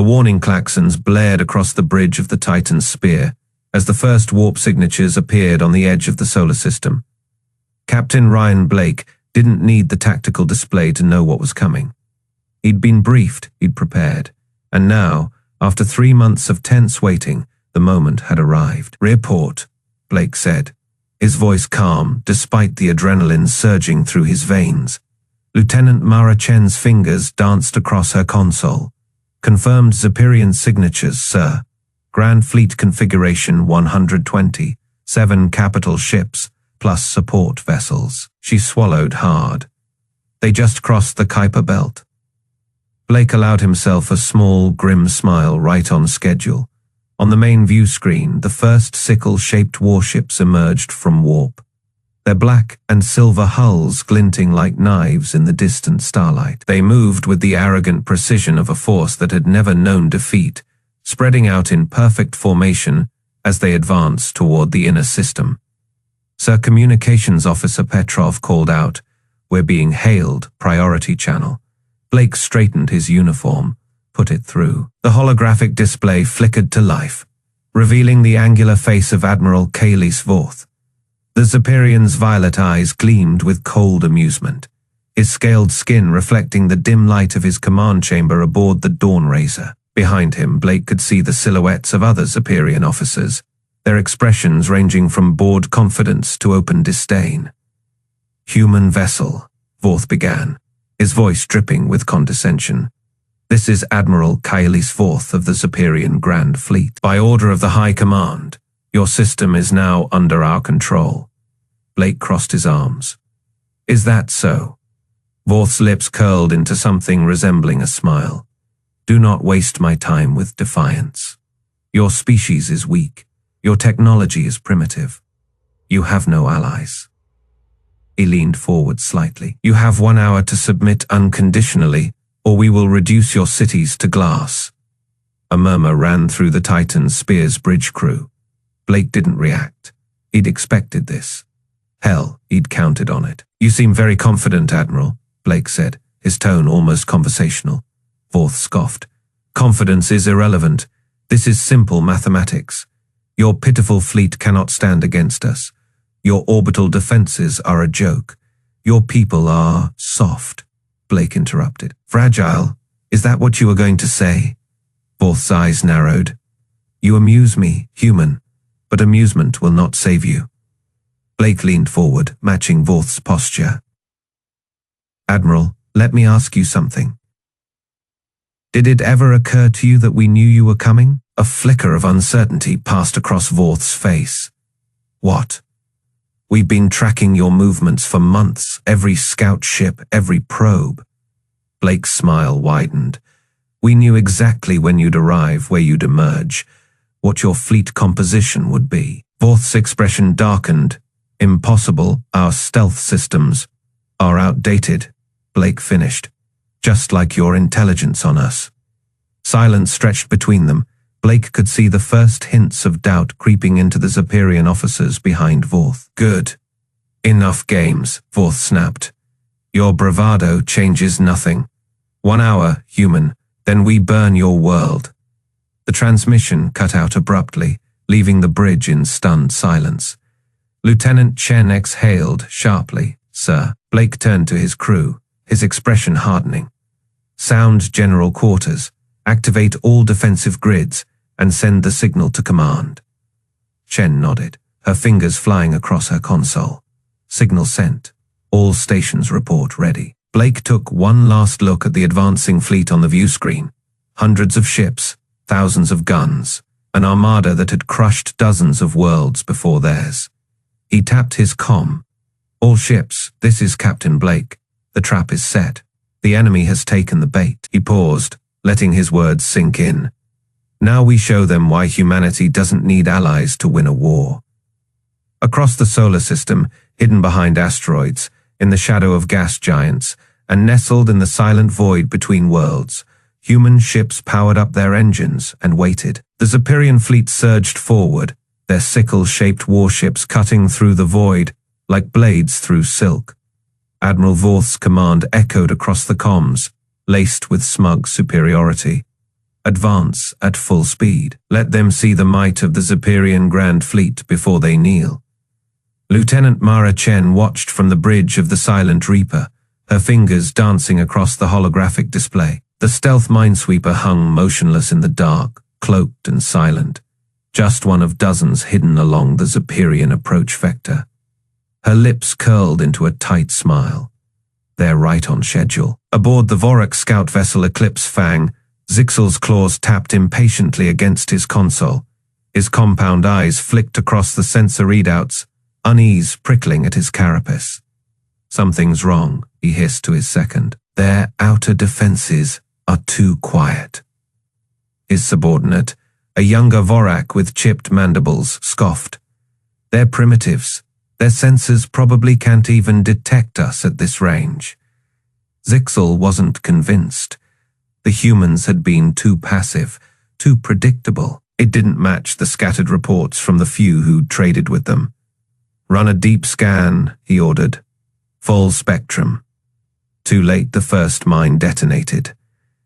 The warning klaxons blared across the bridge of the Titan's spear as the first warp signatures appeared on the edge of the solar system. Captain Ryan Blake didn't need the tactical display to know what was coming. He'd been briefed, he'd prepared, and now, after 3 months of tense waiting, the moment had arrived. "Report," Blake said, his voice calm despite the adrenaline surging through his veins. Lieutenant Mara Chen's fingers danced across her console. "Confirmed Zapirian signatures, sir. Grand Fleet Configuration 120, 7 capital ships, plus support vessels." She swallowed hard. They just crossed the Kuiper Belt. Blake allowed himself a small, grim smile. Right on schedule. On the main view screen, the first sickle-shaped warships emerged from warp, their black and silver hulls glinting like knives in the distant starlight. They moved with the arrogant precision of a force that had never known defeat, spreading out in perfect formation as they advanced toward the inner system. Sir Communications Officer Petrov called out, "We're being hailed, priority channel." Blake straightened his uniform, put it through. The holographic display flickered to life, revealing the angular face of Admiral Vorth. The Zapirian's violet eyes gleamed with cold amusement, his scaled skin reflecting the dim light of his command chamber aboard the Dawn Racer. Behind him, Blake could see the silhouettes of other Zapirian officers, their expressions ranging from bored confidence to open disdain. "Human vessel," Vorth began, his voice dripping with condescension. "This is Admiral Vorth of the Zapirian Grand Fleet. By order of the High Command, your system is now under our control." Blake crossed his arms. "Is that so?" Vorth's lips curled into something resembling a smile. "Do not waste my time with defiance. Your species is weak. Your technology is primitive. You have no allies." He leaned forward slightly. "You have 1 hour to submit unconditionally, or we will reduce your cities to glass." A murmur ran through the Titan's Spear's bridge crew. Blake didn't react. He'd expected this. Hell, he'd counted on it. "You seem very confident, Admiral," Blake said, his tone almost conversational. Vorth scoffed. "Confidence is irrelevant. This is simple mathematics. Your pitiful fleet cannot stand against us. Your orbital defenses are a joke. Your people are soft." Blake interrupted. "Fragile? Is that what you were going to say?" Vorth's eyes narrowed. "You amuse me, human, but amusement will not save you." Blake leaned forward, matching Vorth's posture. "Admiral, let me ask you something. Did it ever occur to you that we knew you were coming?" A flicker of uncertainty passed across Vorth's face. "What?" "We've been tracking your movements for months, every scout ship, every probe." Blake's smile widened. "We knew exactly when you'd arrive, where you'd emerge, what your fleet composition would be." Vorth's expression darkened. "Impossible, our stealth systems are outdated," Blake finished. "Just like your intelligence on us." Silence stretched between them. Blake could see the first hints of doubt creeping into the Zapirian officers behind Vorth. "Good. Enough games," Vorth snapped. "Your bravado changes nothing. 1 hour, human, then we burn your world." The transmission cut out abruptly, leaving the bridge in stunned silence. Lieutenant Chen exhaled sharply. "Sir." Blake turned to his crew, his expression hardening. "Sound General Quarters. Activate all defensive grids and send the signal to command." Chen nodded, her fingers flying across her console. "Signal sent. All stations report ready." Blake took one last look at the advancing fleet on the view screen. Hundreds of ships, thousands of guns, an armada that had crushed dozens of worlds before theirs. He tapped his comm. "All ships, this is Captain Blake. The trap is set. The enemy has taken the bait." He paused, letting his words sink in. "Now we show them why humanity doesn't need allies to win a war." Across the solar system, hidden behind asteroids, in the shadow of gas giants, and nestled in the silent void between worlds, human ships powered up their engines and waited. The Zapirian fleet surged forward, their sickle-shaped warships cutting through the void like blades through silk. Admiral Vorth's command echoed across the comms, laced with smug superiority. Advance at full speed. Let them see the might of the Zapirian Grand Fleet before they kneel. Lieutenant Mara Chen watched from the bridge of the Silent Reaper, her fingers dancing across the holographic display. The stealth minesweeper hung motionless in the dark, cloaked and silent, just one of dozens hidden along the Zapirian approach vector. Her lips curled into a tight smile. They're right on schedule. Aboard the Vorac scout vessel Eclipse Fang, Zixel's claws tapped impatiently against his console. His compound eyes flicked across the sensor readouts, unease prickling at his carapace. Something's wrong, he hissed to his second. Their outer defenses are too quiet. His subordinate, a younger Vorac with chipped mandibles, scoffed. They're primitives. Their sensors probably can't even detect us at this range. Zixel wasn't convinced. The humans had been too passive, too predictable. It didn't match the scattered reports from the few who'd traded with them. Run a deep scan, he ordered. Full spectrum. Too late, the first mine detonated.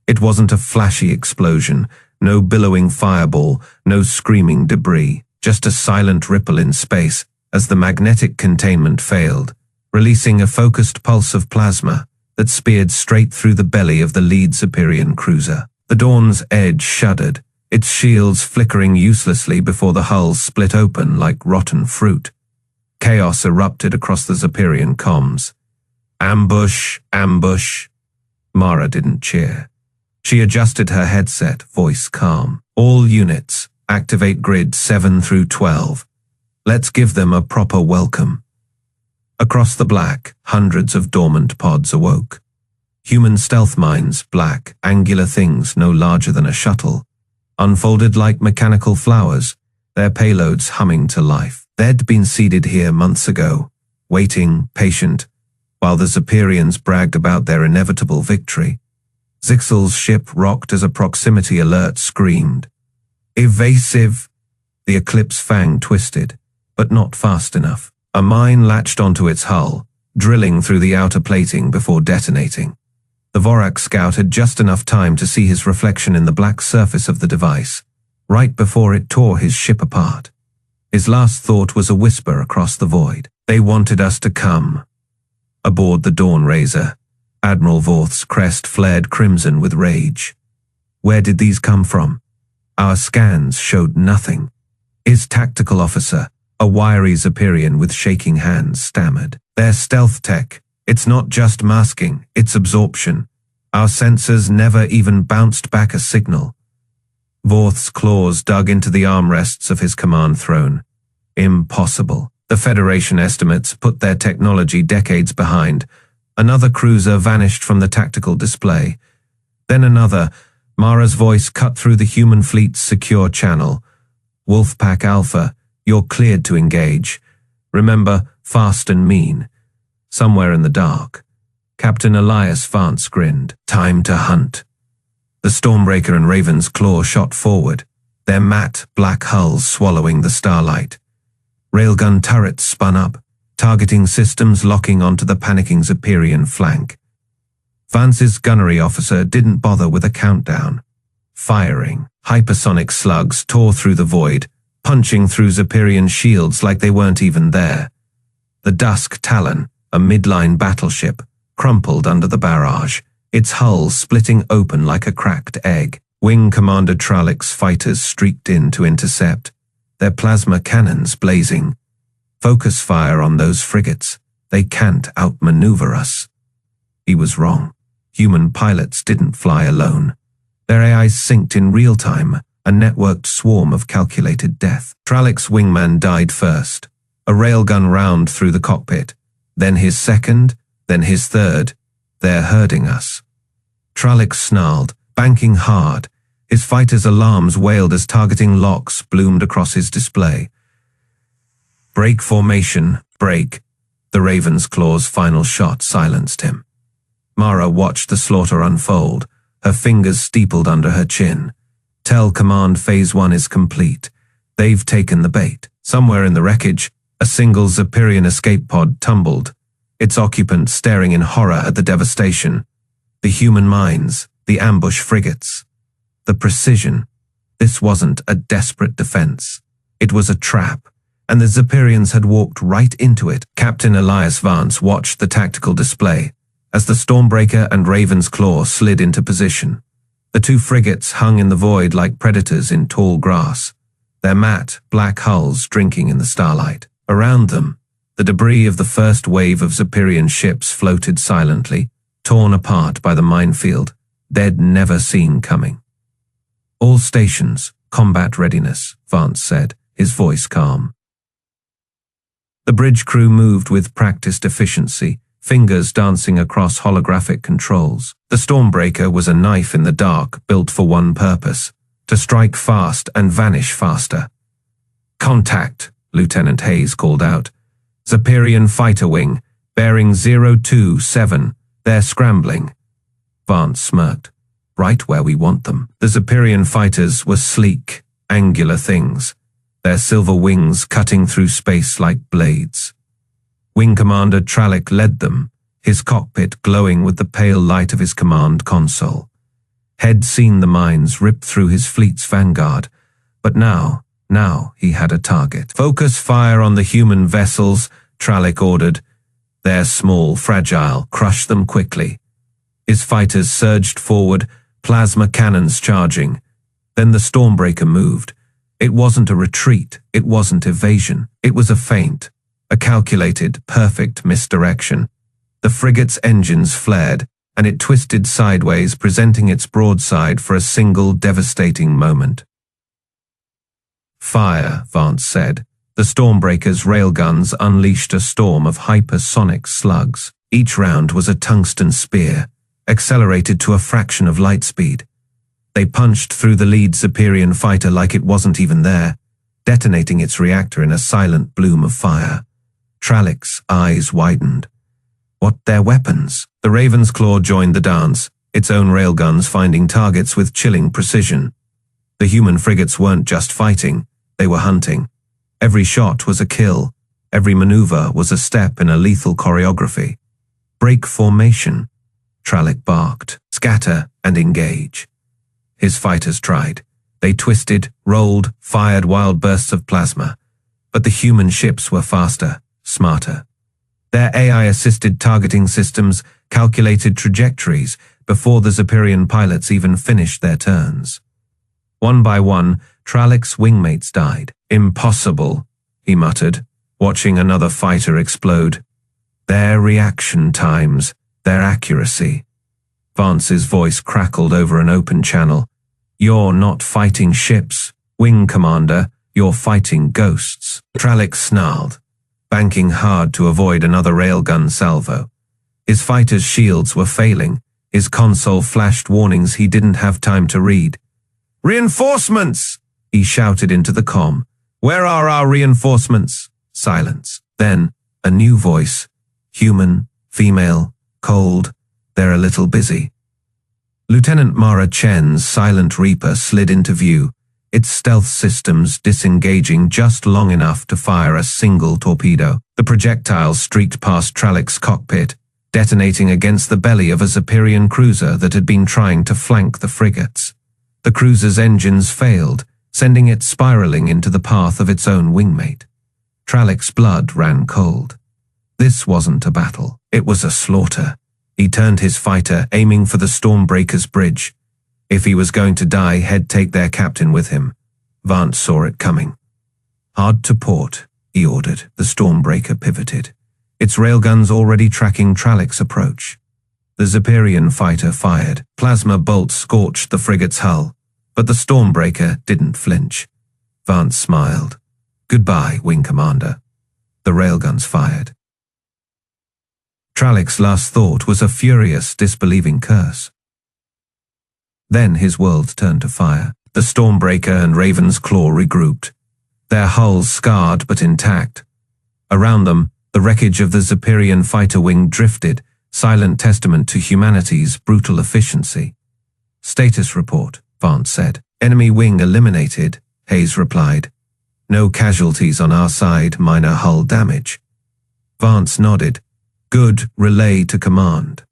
It wasn't a flashy explosion, no billowing fireball, no screaming debris, just a silent ripple in space as the magnetic containment failed, releasing a focused pulse of plasma that speared straight through the belly of the lead Zapirian cruiser. The Dawn's Edge shuddered, its shields flickering uselessly before the hull split open like rotten fruit. Chaos erupted across the Zapirian comms. Ambush, ambush. Mara didn't cheer. She adjusted her headset, voice calm. All units, activate grid 7 through 12. Let's give them a proper welcome. Across the black, hundreds of dormant pods awoke. Human stealth mines, black, angular things no larger than a shuttle, unfolded like mechanical flowers, their payloads humming to life. They'd been seeded here months ago, waiting, patient, while the Zapirians bragged about their inevitable victory. Zixel's ship rocked as a proximity alert screamed. Evasive! The Eclipse Fang twisted, but not fast enough. A mine latched onto its hull, drilling through the outer plating before detonating. The Vorac scout had just enough time to see his reflection in the black surface of the device, right before it tore his ship apart. His last thought was a whisper across the void. They wanted us to come. Aboard the Dawn Razor, Admiral Vorth's crest flared crimson with rage. Where did these come from? Our scans showed nothing. His tactical officer, a wiry Zapirian with shaking hands, stammered. They're stealth tech. It's not just masking, it's absorption. Our sensors never even bounced back a signal. Vorth's claws dug into the armrests of his command throne. Impossible. The Federation estimates put their technology decades behind. Another cruiser vanished from the tactical display. Then another. Mara's voice cut through the human fleet's secure channel. Wolfpack Alpha, you're cleared to engage. Remember, fast and mean. Somewhere in the dark. Captain Elias Vance grinned. Time to hunt. The Stormbreaker and Raven's Claw shot forward, their matte, black hulls swallowing the starlight. Railgun turrets spun up, targeting systems locking onto the panicking Zapirian flank. Vance's gunnery officer didn't bother with a countdown. Firing, hypersonic slugs tore through the void, punching through Zapirian shields like they weren't even there. The Dusk Talon, a midline battleship, crumpled under the barrage, its hull splitting open like a cracked egg. Wing Commander Tralik's fighters streaked in to intercept, their plasma cannons blazing. Focus fire on those frigates. They can't outmaneuver us. He was wrong. Human pilots didn't fly alone. Their AIs synced in real time, a networked swarm of calculated death. Tralik's wingman died first, a railgun round through the cockpit, then his second, then his third. They're herding us. Tralik snarled, banking hard. His fighters' alarms wailed as targeting locks bloomed across his display. Break formation, break. The Raven's Claw's final shot silenced him. Mara watched the slaughter unfold, her fingers steepled under her chin. Tell Command Phase 1 is complete. They've taken the bait. Somewhere in the wreckage, a single Zapirian escape pod tumbled, its occupant staring in horror at the devastation. The human mines, the ambush frigates. the precision. This wasn't a desperate defense. It was a trap, and the Zapirians had walked right into it. Captain Elias Vance watched the tactical display as the Stormbreaker and Raven's Claw slid into position. The two frigates hung in the void like predators in tall grass, their matte, black hulls drinking in the starlight. Around them, the debris of the first wave of Zapirian ships floated silently, torn apart by the minefield they'd never seen coming. "All stations, combat readiness," Vance said, his voice calm. The bridge crew moved with practiced efficiency, fingers dancing across holographic controls. The Stormbreaker was a knife in the dark built for one purpose: to strike fast and vanish faster. "Contact," Lieutenant Hayes called out. "Zapirian fighter wing, bearing 027, they're scrambling." Vance smirked. "Right where we want them." The Zapirian fighters were sleek, angular things, their silver wings cutting through space like blades. Wing Commander Tralek led them, his cockpit glowing with the pale light of his command console. He'd seen the mines rip through his fleet's vanguard, but now he had a target. "Focus fire on the human vessels," Tralek ordered. "They're small, fragile, crush them quickly." His fighters surged forward, plasma cannons charging. Then the Stormbreaker moved. It wasn't a retreat, it wasn't evasion. It was a feint, a calculated, perfect misdirection. The frigate's engines flared, and it twisted sideways, presenting its broadside for a single devastating moment. "Fire," Vance said. The Stormbreaker's railguns unleashed a storm of hypersonic slugs. Each round was a tungsten spear, accelerated to a fraction of light speed. They punched through the lead Zapirian fighter like it wasn't even there, detonating its reactor in a silent bloom of fire. Tralek's eyes widened. What, their weapons? The Raven's Claw joined the dance, its own railguns finding targets with chilling precision. The human frigates weren't just fighting, they were hunting. Every shot was a kill, every maneuver was a step in a lethal choreography. "Break formation," Tralek barked. "Scatter and engage." His fighters tried. They twisted, rolled, fired wild bursts of plasma. But the human ships were faster, smarter. Their AI-assisted targeting systems calculated trajectories before the Zapirian pilots even finished their turns. One by one, Tralek's wingmates died. "Impossible," he muttered, watching another fighter explode. "Their reaction times, their accuracy." Vance's voice crackled over an open channel. "You're not fighting ships, Wing Commander, you're fighting ghosts." Tralek snarled, banking hard to avoid another railgun salvo. His fighters' shields were failing. His console flashed warnings he didn't have time to read. "Reinforcements!" he shouted into the comm. "Where are our reinforcements?" Silence. Then, a new voice. Human, female, cold. "They're a little busy." Lieutenant Mara Chen's Silent Reaper slid into view, its stealth systems disengaging just long enough to fire a single torpedo. The projectile streaked past Tralek's cockpit, detonating against the belly of a Zapirian cruiser that had been trying to flank the frigates. The cruiser's engines failed, sending it spiraling into the path of its own wingmate. Tralek's blood ran cold. This wasn't a battle, it was a slaughter. He turned his fighter, aiming for the Stormbreaker's bridge. If he was going to die, he'd take their captain with him. Vance saw it coming. "Hard to port," he ordered. The Stormbreaker pivoted, its railguns already tracking Tralek's approach. The Zapirian fighter fired. Plasma bolts scorched the frigate's hull, but the Stormbreaker didn't flinch. Vance smiled. "Goodbye, Wing Commander." The railguns fired. Tralek's last thought was a furious, disbelieving curse. Then his world turned to fire. The Stormbreaker and Raven's Claw regrouped, their hulls scarred but intact. Around them, the wreckage of the Zapirian fighter wing drifted, silent testament to humanity's brutal efficiency. "Status report," Vance said. "Enemy wing eliminated," Hayes replied. "No casualties on our side, minor hull damage." Vance nodded. "Good, relay to command.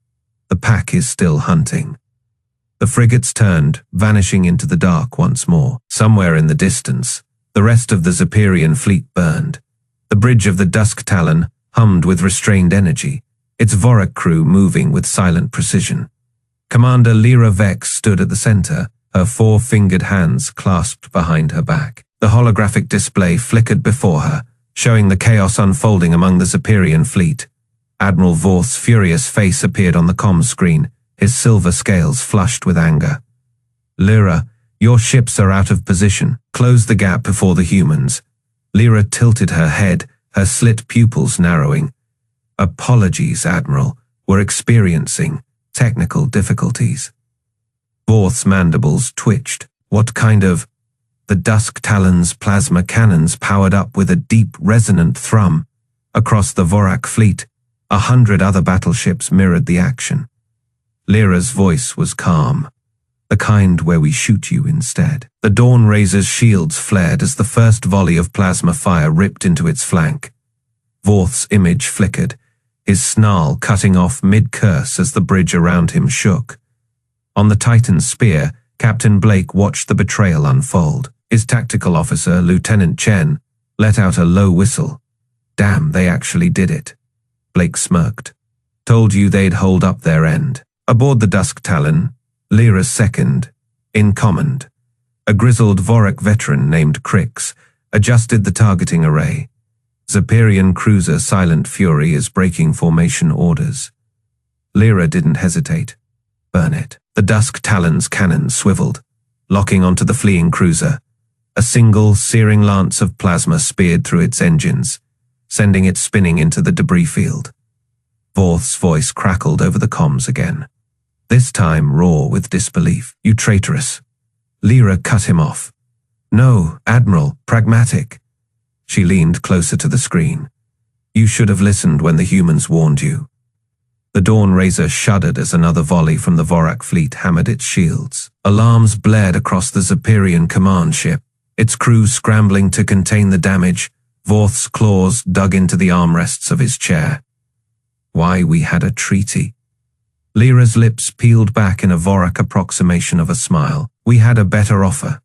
The pack is still hunting." The frigates turned, vanishing into the dark once more. Somewhere in the distance, the rest of the Zapirian fleet burned. The bridge of the Dusk Talon hummed with restrained energy, its Vorac crew moving with silent precision. Commander Lyra Vex stood at the center, her four-fingered hands clasped behind her back. The holographic display flickered before her, showing the chaos unfolding among the Zapirian fleet. Admiral Vorth's furious face appeared on the comm screen, his silver scales flushed with anger. Lyra, your ships are out of position. Close the gap before the humans. Lyra tilted her head, her slit pupils narrowing. Apologies, Admiral. We're experiencing technical difficulties. Vorth's mandibles twitched. What kind of... The Dusk Talon's plasma cannons powered up with a deep, resonant thrum. Across the Vorac fleet, 100 other battleships mirrored the action. Lyra's voice was calm, the kind where we shoot you instead. The Dawn Razor's shields flared as the first volley of plasma fire ripped into its flank. Vorth's image flickered, his snarl cutting off mid-curse as the bridge around him shook. On the Titan's spear, Captain Blake watched the betrayal unfold. His tactical officer, Lieutenant Chen, let out a low whistle. Damn, they actually did it. Blake smirked. Told you they'd hold up their end. Aboard the Dusk Talon, Lyra's second, in command, a grizzled Vorac veteran named Crix, adjusted the targeting array. Zapirian cruiser Silent Fury is breaking formation orders. Lyra didn't hesitate. Burn it. The Dusk Talon's cannon swiveled, locking onto the fleeing cruiser. A single, searing lance of plasma speared through its engines, sending it spinning into the debris field. Vorth's voice crackled over the comms again, this time raw with disbelief. You traitorous. Lyra cut him off. No, Admiral, pragmatic. She leaned closer to the screen. You should have listened when the humans warned you. The Dawn Razor shuddered as another volley from the Vorac fleet hammered its shields. Alarms blared across the Zapirian command ship, its crew scrambling to contain the damage. Vorth's claws dug into the armrests of his chair. Why, we had a treaty. Lyra's lips peeled back in a Vorac approximation of a smile. We had a better offer.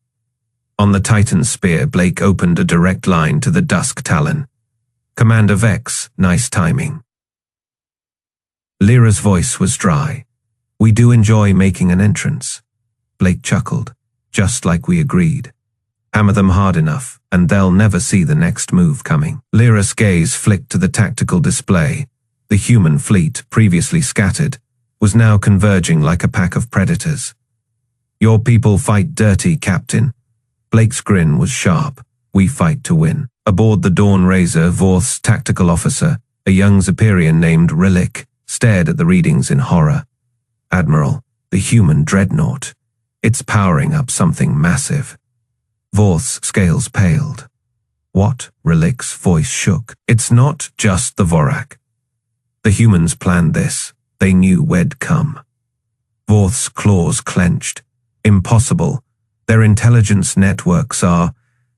On the Titan's spear, Blake opened a direct line to the Dusk Talon. Commander Vex, nice timing. Lyra's voice was dry. We do enjoy making an entrance. Blake chuckled, just like we agreed. Hammer them hard enough, and they'll never see the next move coming. Lyra's gaze flicked to the tactical display. The human fleet, previously scattered, was now converging like a pack of predators. Your people fight dirty, Captain. Blake's grin was sharp. We fight to win. Aboard the Dawn Razor, Vorth's tactical officer, a young Zapirian named Relic, stared at the readings in horror. Admiral, the human dreadnought. It's powering up something massive. Vorth's scales paled. What? Relic's voice shook. It's not just the Vorac. The humans planned this. They knew where'd come. Vorth's claws clenched. Impossible. Their intelligence networks are...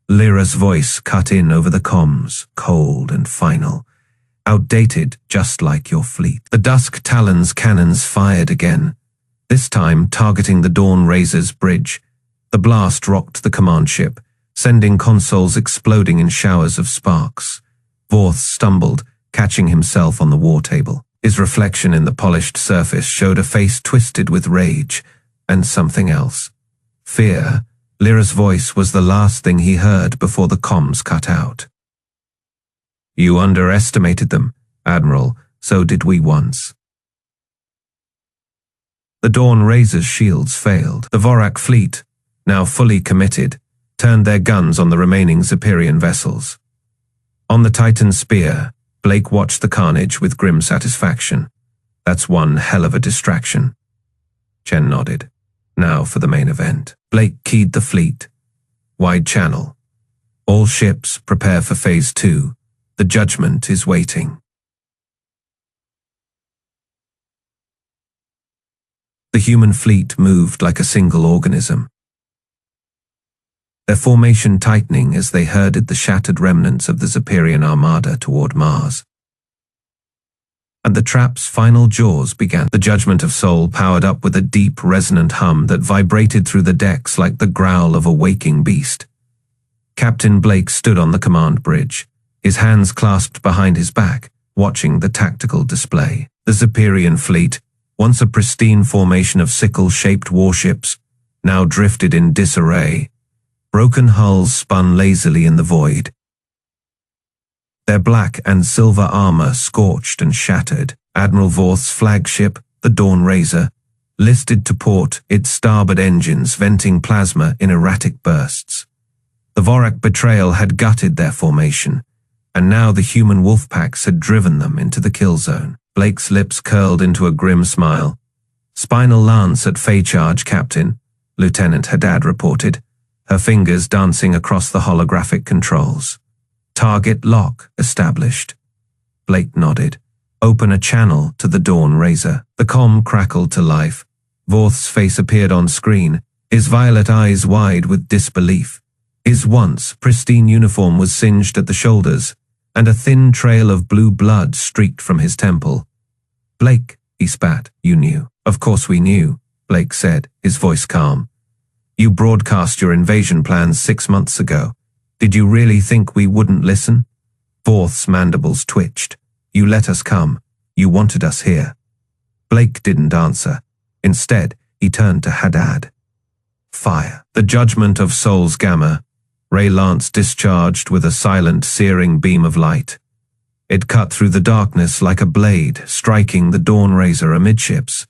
Lyra's voice cut in over the comms, cold and final. Outdated, just like your fleet. The Dusk Talon's cannons fired again, this time targeting the Dawn Razor's bridge. The blast rocked the command ship, sending consoles exploding in showers of sparks. Vorth stumbled, catching himself on the war table. His reflection in the polished surface showed a face twisted with rage, and something else. Fear. Lyra's voice was the last thing he heard before the comms cut out. You underestimated them, Admiral, so did we once. The Dawn Razor's shields failed. The Vorac fleet, now fully committed, turned their guns on the remaining Zapirian vessels. On the Titan's spear, Blake watched the carnage with grim satisfaction. That's one hell of a distraction. Chen nodded. Now for the main event. Blake keyed the fleet. Wide channel. All ships prepare for Phase 2. The judgment is waiting. The human fleet moved like a single organism, their formation tightening as they herded the shattered remnants of the Zapirian armada toward Mars. and the trap's final jaws began. The judgment of Soul powered up with a deep, resonant hum that vibrated through the decks like the growl of a waking beast. Captain Blake stood on the command bridge, his hands clasped behind his back, watching the tactical display. The Zapirian fleet, once a pristine formation of sickle-shaped warships, now drifted in disarray. Broken hulls spun lazily in the void, their black and silver armor scorched and shattered. Admiral Vorth's flagship, the Dawn Razor, listed to port, its starboard engines venting plasma in erratic bursts. The Vorac betrayal had gutted their formation, and now the human wolf packs had driven them into the kill zone. Blake's lips curled into a grim smile. "Spinal lance at Fey charge, Captain," Lieutenant Haddad reported, her fingers dancing across the holographic controls. "Target lock established." Blake nodded. "Open a channel to the Dawn Razor." The comm crackled to life. Vorth's face appeared on screen, his violet eyes wide with disbelief. His once pristine uniform was singed at the shoulders, and a thin trail of blue blood streaked from his temple. "Blake," he spat, "you knew." "Of course we knew," Blake said, his voice calm. "You broadcast your invasion plans 6 months ago. Did you really think we wouldn't listen?" Vorth's mandibles twitched. "You let us come. You wanted us here." Blake didn't answer. Instead, he turned to Haddad. "Fire." The judgment of Soul's Gamma, Ray Lance discharged with a silent, searing beam of light. It cut through the darkness like a blade, striking the Dawn Razor amidships.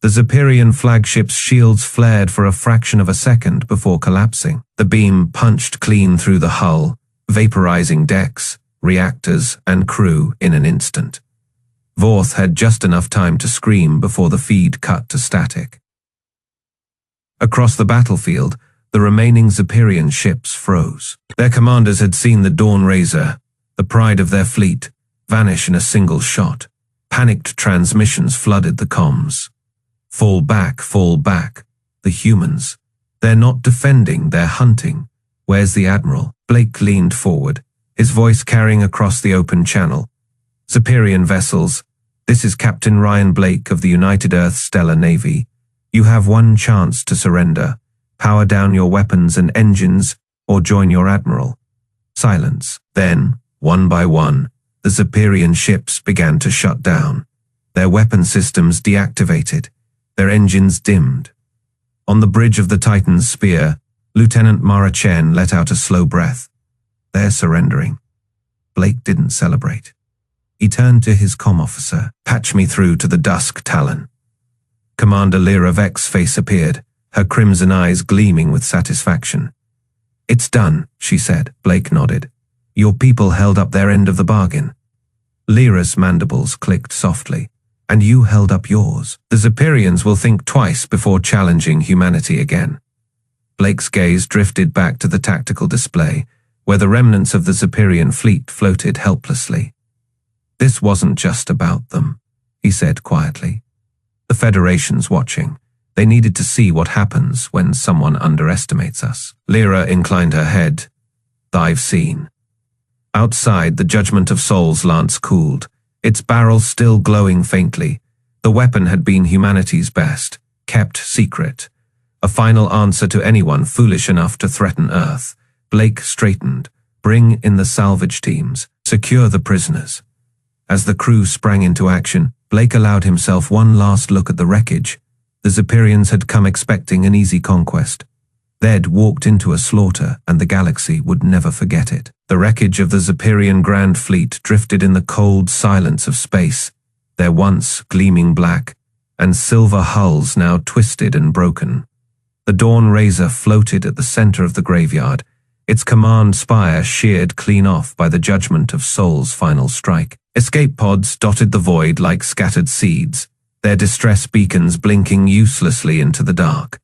The Zapirian flagship's shields flared for a fraction of a second before collapsing. The beam punched clean through the hull, vaporizing decks, reactors, and crew in an instant. Vorth had just enough time to scream before the feed cut to static. Across the battlefield, the remaining Zapirian ships froze. Their commanders had seen the Dawn Razor, the pride of their fleet, vanish in a single shot. Panicked transmissions flooded the comms. Fall back, the humans. They're not defending, they're hunting. Where's the Admiral?" Blake leaned forward, his voice carrying across the open channel. "Zapirian vessels, this is Captain Ryan Blake of the United Earth Stellar Navy. You have one chance to surrender. Power down your weapons and engines, or join your Admiral." Silence. Then, one by one, the Zapirian ships began to shut down. Their weapon systems deactivated, their engines dimmed. On the bridge of the Titan's spear, Lieutenant Mara Chen let out a slow breath. "They're surrendering." Blake didn't celebrate. He turned to his comm officer. "Patch me through to the Dusk Talon." Commander Lyra Vek's face appeared, her crimson eyes gleaming with satisfaction. "It's done," she said. Blake nodded. "Your people held up their end of the bargain." Lyra's mandibles clicked softly. "And you held up yours. The Zapirians will think twice before challenging humanity again." Blake's gaze drifted back to the tactical display, where the remnants of the Zapirian fleet floated helplessly. "This wasn't just about them," he said quietly. "The Federation's watching. They needed to see what happens when someone underestimates us." Lyra inclined her head. "I've seen." Outside, the Judgment of Soul's lance cooled, its barrel still glowing faintly. The weapon had been humanity's best, kept secret. A final answer to anyone foolish enough to threaten Earth. Blake straightened. "Bring in the salvage teams. Secure the prisoners." As the crew sprang into action, Blake allowed himself one last look at the wreckage. The Zapirians had come expecting an easy conquest. They'd walked into a slaughter, and the galaxy would never forget it. The wreckage of the Zapirian Grand Fleet drifted in the cold silence of space, their once gleaming black and silver hulls now twisted and broken. The Dawn Razor floated at the center of the graveyard, its command spire sheared clean off by the Judgment of Soul's final strike. Escape pods dotted the void like scattered seeds, their distress beacons blinking uselessly into the dark.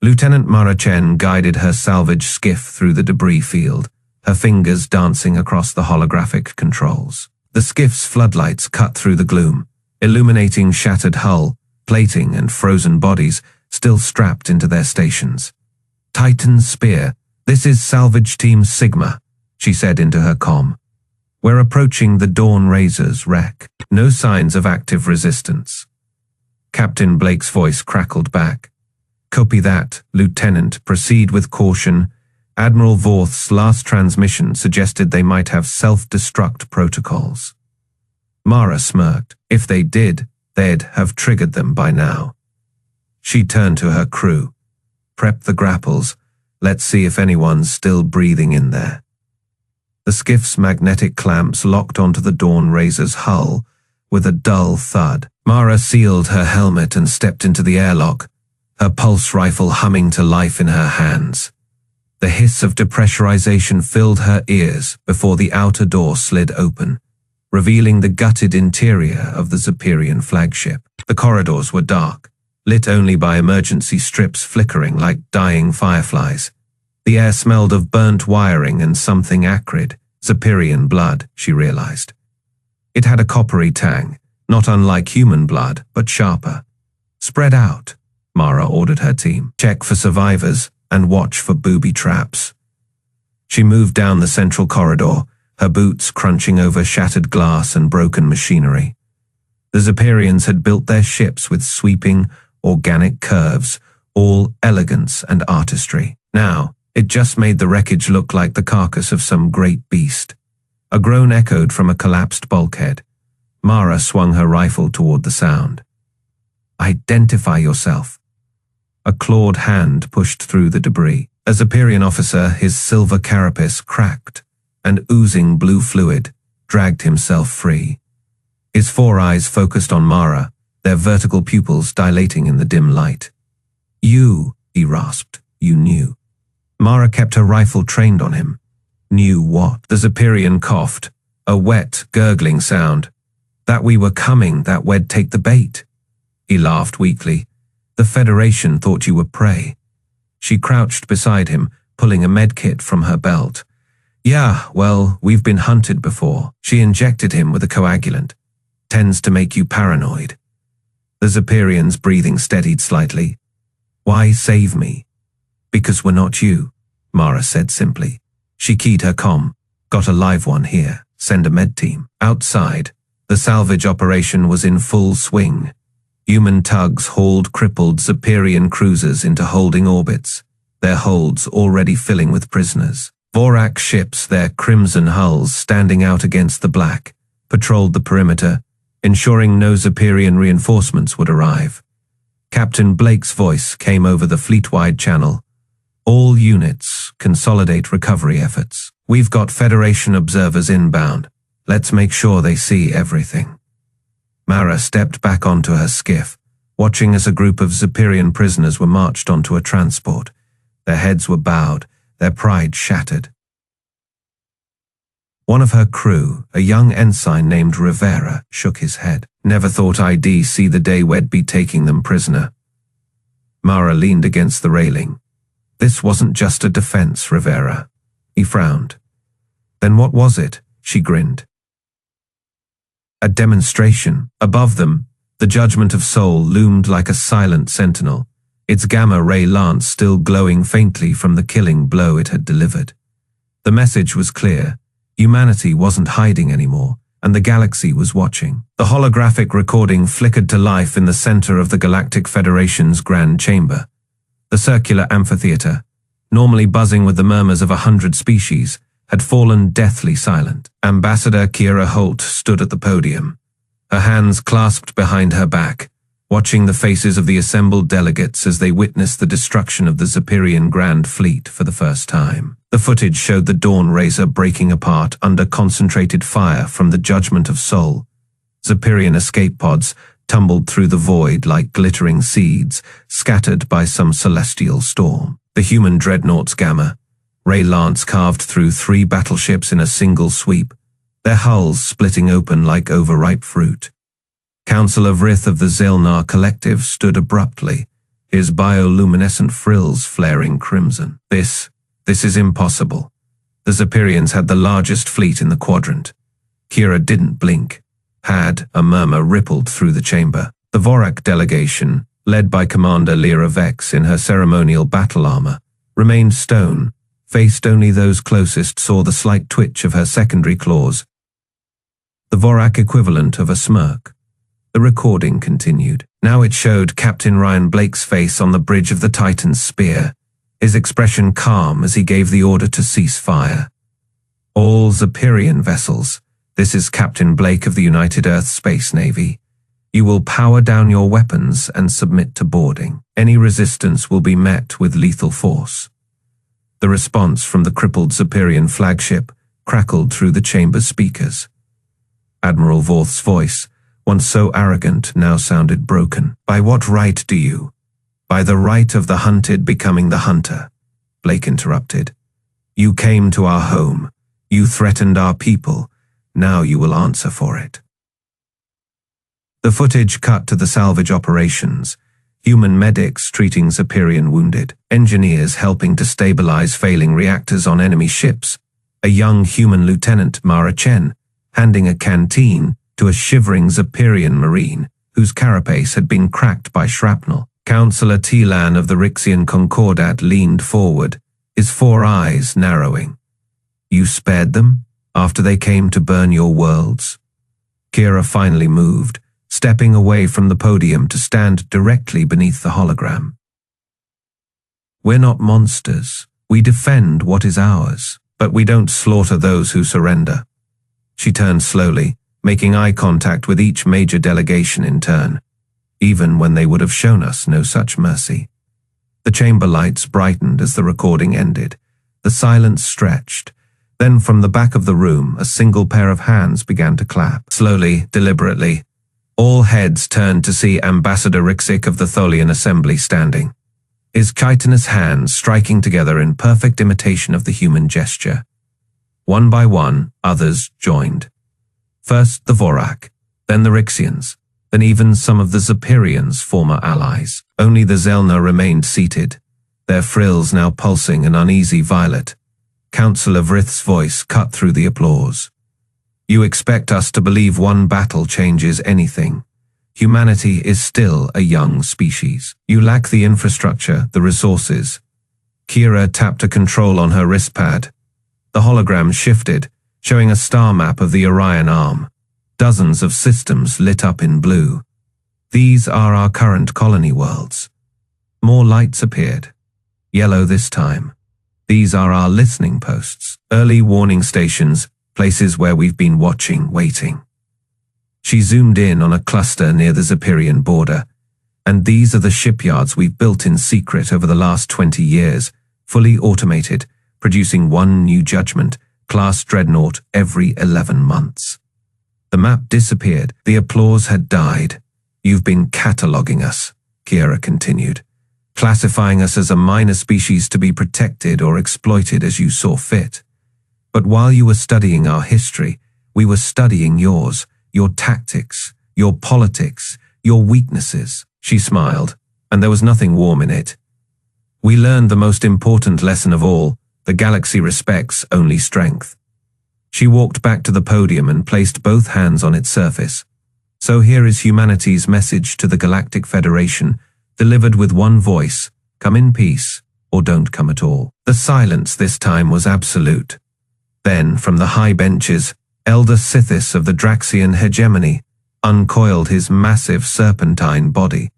Lieutenant Mara Chen guided her salvage skiff through the debris field, her fingers dancing across the holographic controls. The skiff's floodlights cut through the gloom, illuminating shattered hull, plating, and frozen bodies still strapped into their stations. "Titan's spear, this is Salvage Team Sigma," she said into her comm. We're approaching the Dawn Razor's wreck. No signs of active resistance. Captain Blake's voice crackled back. Copy that, Lieutenant. Proceed with caution. Admiral Vorth's last transmission suggested they might have self-destruct protocols. Mara smirked. If they did, they'd have triggered them by now. She turned to her crew. Prep the grapples. Let's see if anyone's still breathing in there. The skiff's magnetic clamps locked onto the Dawn Razor's hull with a dull thud. Mara sealed her helmet and stepped into the airlock, her pulse rifle humming to life in her hands. The hiss of depressurization filled her ears before the outer door slid open, revealing the gutted interior of the Zapirian flagship. The corridors were dark, lit only by emergency strips flickering like dying fireflies. The air smelled of burnt wiring and something acrid, Zapirian blood, she realized. It had a coppery tang, not unlike human blood, but sharper. Spread out, Mara ordered her team. Check for survivors and watch for booby traps. She moved down the central corridor, her boots crunching over shattered glass and broken machinery. The Zapirians had built their ships with sweeping, organic curves, all elegance and artistry. Now, it just made the wreckage look like the carcass of some great beast. A groan echoed from a collapsed bulkhead. Mara swung her rifle toward the sound. Identify yourself. A clawed hand pushed through the debris. A Zapirian officer, his silver carapace cracked, and oozing blue fluid, dragged himself free. His four eyes focused on Mara, their vertical pupils dilating in the dim light. You, he rasped, you knew. Mara kept her rifle trained on him. Knew what? The Zapirian coughed, a wet, gurgling sound. That we were coming, that we'd take the bait. He laughed weakly. The Federation thought you were prey. She crouched beside him, pulling a medkit from her belt. Yeah, well, we've been hunted before. She injected him with a coagulant. Tends to make you paranoid. The Zapirian's breathing steadied slightly. Why save me? Because we're not you, Mara said simply. She keyed her comm. Got a live one here. Send a med team. Outside, the salvage operation was in full swing. Human tugs hauled crippled Zapirian cruisers into holding orbits, their holds already filling with prisoners. Vorac ships, their crimson hulls standing out against the black, patrolled the perimeter, ensuring no Zapirian reinforcements would arrive. Captain Blake's voice came over the fleet-wide channel. All units, consolidate recovery efforts. We've got Federation observers inbound. Let's make sure they see everything. Mara stepped back onto her skiff, watching as a group of Zapirian prisoners were marched onto a transport. Their heads were bowed, their pride shattered. One of her crew, a young ensign named Rivera, shook his head. Never thought I'd see the day we'd be taking them prisoner. Mara leaned against the railing. This wasn't just a defense, Rivera. He frowned. Then what was it? She grinned. A demonstration. Above them, the Judgment of Soul loomed like a silent sentinel, its gamma-ray lance still glowing faintly from the killing blow it had delivered. The message was clear. Humanity wasn't hiding anymore, and the galaxy was watching. The holographic recording flickered to life in the center of the Galactic Federation's Grand Chamber. The circular amphitheater, normally buzzing with the murmurs of 100 species, had fallen deathly silent. Ambassador Kira Holt stood at the podium, her hands clasped behind her back, watching the faces of the assembled delegates as they witnessed the destruction of the Zapirian Grand Fleet for the first time. The footage showed the Dawn Razor breaking apart under concentrated fire from the Judgment of Soul. Zapirian escape pods tumbled through the void like glittering seeds, scattered by some celestial storm. The human dreadnought's gamma ray lance carved through 3 battleships in a single sweep, their hulls splitting open like overripe fruit. Councillor Vrith of the Zelnar Collective stood abruptly, his bioluminescent frills flaring crimson. This is impossible. The Zapirians had the largest fleet in the quadrant. Kira didn't blink. A murmur rippled through the chamber. The Vorac delegation, led by Commander Lyra Vex in her ceremonial battle armor, remained stone, faced only those closest saw the slight twitch of her secondary claws the Vorac equivalent of a smirk. The recording continued. Now it showed Captain Ryan Blake's face on the bridge of the Titan's spear, his expression calm as he gave the order to cease fire. All Zapirian vessels, this is Captain Blake of the United Earth Space Navy. You will power down your weapons and submit to boarding. Any resistance will be met with lethal force. The response from the crippled Zapirian flagship crackled through the chamber's speakers. Admiral Vorth's voice, once so arrogant, now sounded broken. By what right do you? By the right of the hunted becoming the hunter, Blake interrupted. You came to our home. You threatened our people. Now you will answer for it. The footage cut to the salvage operations. Human medics treating Zapirian wounded, engineers helping to stabilize failing reactors on enemy ships, a young human Lieutenant Mara Chen handing a canteen to a shivering Zapirian marine whose carapace had been cracked by shrapnel. Councillor Tilan of the Rixian Concordat leaned forward, his 4 eyes narrowing. You spared them after they came to burn your worlds? Kira finally moved, stepping away from the podium to stand directly beneath the hologram. We're not monsters. We defend what is ours, but we don't slaughter those who surrender. She turned slowly, making eye contact with each major delegation in turn, even when they would have shown us no such mercy. The chamber lights brightened as the recording ended. The silence stretched. Then from the back of the room, a single pair of hands began to clap. Slowly, deliberately, all heads turned to see Ambassador Rixic of the Tholian Assembly standing, his chitinous hands striking together in perfect imitation of the human gesture. One by one, others joined. First the Vorac, then the Rixians, then even some of the Zapirians' former allies. Only the Zelna remained seated, their frills now pulsing an uneasy violet. Councillor Vrith's voice cut through the applause. You expect us to believe one battle changes anything. Humanity is still a young species. You lack the infrastructure, the resources. Kira tapped a control on her wrist pad. The hologram shifted, showing a star map of the Orion Arm. Dozens of systems lit up in blue. These are our current colony worlds. More lights appeared. Yellow this time. These are our listening posts, early warning stations, places where we've been watching, waiting. She zoomed in on a cluster near the Zapirian border, and these are the shipyards we've built in secret over the last 20 years, fully automated, producing one new judgment, class dreadnought, every 11 months. The map disappeared. The applause had died. You've been cataloguing us, Kira continued, classifying us as a minor species to be protected or exploited as you saw fit. But while you were studying our history, we were studying yours, your tactics, your politics, your weaknesses. She smiled, and there was nothing warm in it. We learned the most important lesson of all: the galaxy respects only strength. She walked back to the podium and placed both hands on its surface. So here is humanity's message to the Galactic Federation, delivered with one voice: come in peace, or don't come at all. The silence this time was absolute. Then, from the high benches, Elder Sithis of the Draxian hegemony uncoiled his massive serpentine body.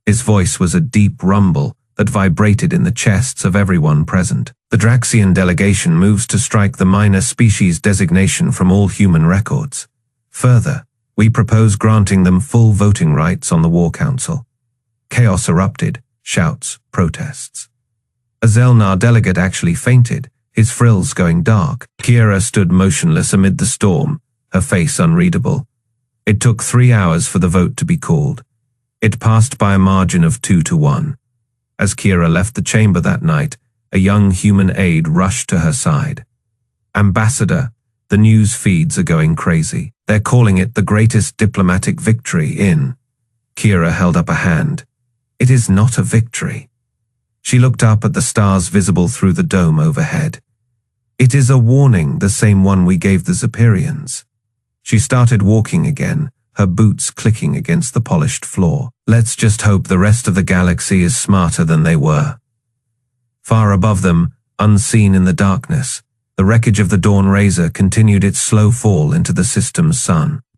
His voice was a deep rumble that vibrated in the chests of everyone present. The Draxian delegation moves to strike the minor species designation from all human records. Further, we propose granting them full voting rights on the War Council. Chaos erupted, shouts, protests. A Zelnar delegate actually fainted, his frills going dark. Kira stood motionless amid the storm, her face unreadable. It took 3 hours for the vote to be called. It passed by a margin of 2-1. As Kira left the chamber that night, a young human aide rushed to her side. Ambassador, the news feeds are going crazy. They're calling it the greatest diplomatic victory in. Kira held up a hand. It is not a victory. She looked up at the stars visible through the dome overhead. It is a warning, the same one we gave the Zapirians. She started walking again, her boots clicking against the polished floor. Let's just hope the rest of the galaxy is smarter than they were. Far above them, unseen in the darkness, The wreckage of the Dawn Razor continued its slow fall into the system's sun.